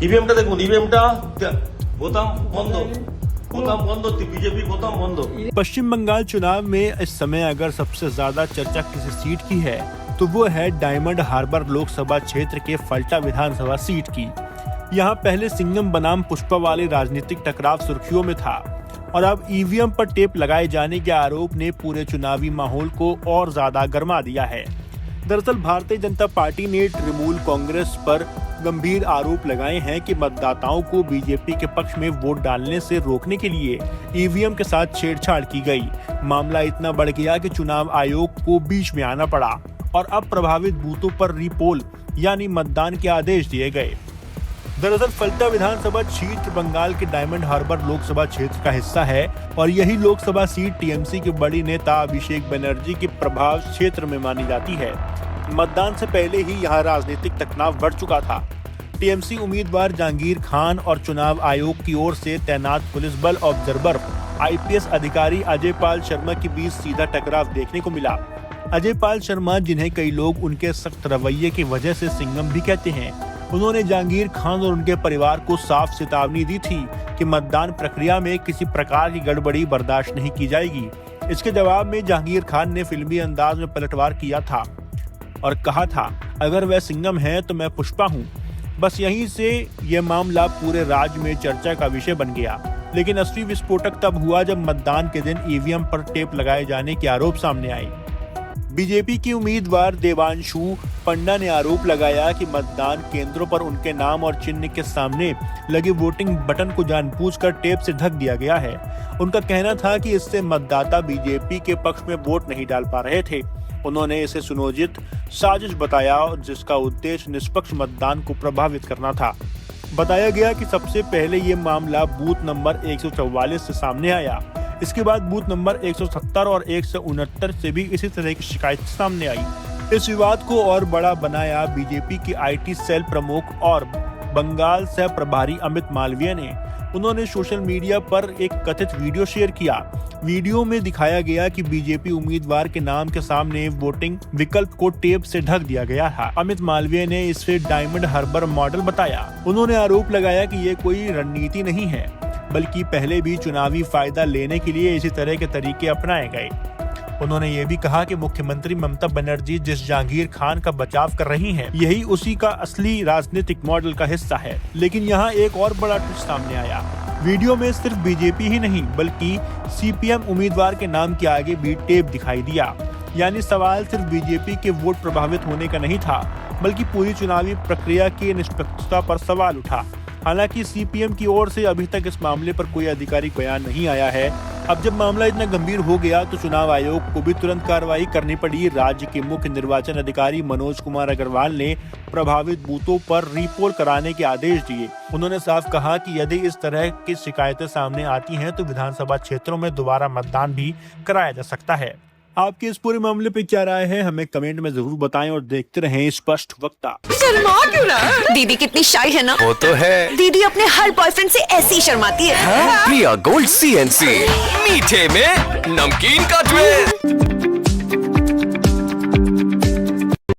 ইভিএমটা দেখুন, ইভিএমটা বোতাম বন্ধ, বোতাম বন্ধ, बीजेपी বোতাম বন্ধ। पश्चिम बंगाल चुनाव में इस समय अगर सबसे ज्यादा चर्चा किसी सीट की है तो वो है डायमंड हार्बर लोकसभा क्षेत्र के फल्टा विधानसभा सीट की। यहाँ पहले सिंघम बनाम पुष्पा वाले राजनीतिक टकराव सुर्खियों में था और अब ईवीएम पर टेप लगाए जाने के आरोप ने पूरे चुनावी माहौल को और ज्यादा गर्मा दिया है। दरअसल भारतीय जनता पार्टी ने तृणमूल कांग्रेस पर गंभीर आरोप लगाए हैं कि मतदाताओं को बीजेपी के पक्ष में वोट डालने से रोकने के लिए ईवीएम के साथ छेड़छाड़ की गई। मामला इतना बढ़ गया कि चुनाव आयोग को बीच में आना पड़ा और अब प्रभावित बूथों पर रीपोल यानी मतदान के आदेश दिए गए। दरअसल फल्टा विधानसभा क्षेत्र बंगाल के डायमंड हार्बर लोकसभा क्षेत्र का हिस्सा है और यही लोकसभा सीट टीएमसी के बड़ी नेता अभिषेक बनर्जी के प्रभाव क्षेत्र में मानी जाती है। मतदान से पहले ही यहाँ राजनीतिक तनाव बढ़ चुका था। टीएमसी उम्मीदवार जहांगीर खान और चुनाव आयोग की ओर से तैनात पुलिस बल ऑब्जर्वर आईपीएस अधिकारी अजय पाल शर्मा के बीच सीधा टकराव देखने को मिला। अजय पाल शर्मा, जिन्हें कई लोग उनके सख्त रवैये की वजह से सिंघम भी कहते हैं, उन्होंने जहांगीर खान और उनके परिवार को साफ चेतावनी दी थी कि मतदान प्रक्रिया में किसी प्रकार की गड़बड़ी बर्दाश्त नहीं की जाएगी। इसके जवाब में जहांगीर खान ने फिल्मी अंदाज में पलटवार किया था और कहा था, अगर वह सिंघम है तो मैं पुष्पा हूँ। बस यहीं से यह मामला पूरे राज्य में चर्चा का विषय बन गया। लेकिन असली विस्फोटक तब हुआ जब मतदान के दिन ईवीएम पर टेप लगाए जाने के आरोप सामने आए। बीजेपी के उम्मीदवार देवांशु पंडा ने आरोप लगाया कि मतदान केंद्रों पर उनके नाम और चिन्ह के सामने लगे वोटिंग बटन को जानबूझकर टेप से ढक दिया गया है। उनका कहना था कि इससे मतदाता बीजेपी के पक्ष में वोट नहीं डाल पा रहे थे। उन्होंने इसे सुनियोजित साजिश बताया जिसका उद्देश्य निष्पक्ष मतदान को प्रभावित करना था। बताया गया कि सबसे पहले ये मामला बूथ नंबर 144 से सामने आया। इसके बाद बूथ नंबर 170 और 169 से भी इसी तरह की शिकायत सामने आई। इस विवाद को और बड़ा बनाया बीजेपी की आईटी सेल प्रमुख और बंगाल सह प्रभारी अमित मालवीय ने। उन्होंने सोशल मीडिया पर एक कथित वीडियो शेयर किया। वीडियो में दिखाया गया कि बीजेपी उम्मीदवार के नाम के सामने वोटिंग विकल्प को टेप से ढक दिया गया था। अमित मालवीय ने इसे डायमंड हार्बर मॉडल बताया। उन्होंने आरोप लगाया कि ये कोई रणनीति नहीं है, बल्कि पहले भी चुनावी फायदा लेने के लिए इसी तरह के तरीके अपनाए गए। उन्होंने ये भी कहा कि मुख्यमंत्री ममता बनर्जी जिस जहांगीर खान का बचाव कर रही हैं, यही उसी का असली राजनीतिक मॉडल का हिस्सा है। लेकिन यहाँ एक और बड़ा ट्विस्ट सामने आया। वीडियो में सिर्फ बीजेपी ही नहीं बल्कि सीपीएम उम्मीदवार के नाम के आगे भी टेप दिखाई दिया। यानी सवाल सिर्फ बीजेपी के वोट प्रभावित होने का नहीं था, बल्कि पूरी चुनावी प्रक्रिया की निष्पक्षता पर सवाल उठा। हालांकि सीपीएम की ओर से अभी तक इस मामले पर कोई आधिकारिक बयान नहीं आया है। अब जब मामला इतना गंभीर हो गया तो चुनाव आयोग को भी तुरंत कार्रवाई करनी पड़ी। राज्य के मुख्य निर्वाचन अधिकारी मनोज कुमार अग्रवाल ने प्रभावित बूथों पर रीपोल कराने के आदेश दिए। उन्होंने साफ कहा कि यदि इस तरह की शिकायतें सामने आती हैं तो विधानसभा क्षेत्रों में दोबारा मतदान भी कराया जा सकता है। आपके इस पूरे मामले पे क्या राय है, हमें कमेंट में जरूर बताएं और देखते रहें स्पष्ट वक्ता। शर्मा क्यों रहा? दीदी कितनी शाय है ना? वो तो है। दीदी अपने हर बॉयफ्रेंड से ऐसी ही शर्माती है। प्रिया गोल्ड CNC, मीठे में नमकीन का ट्विस्ट।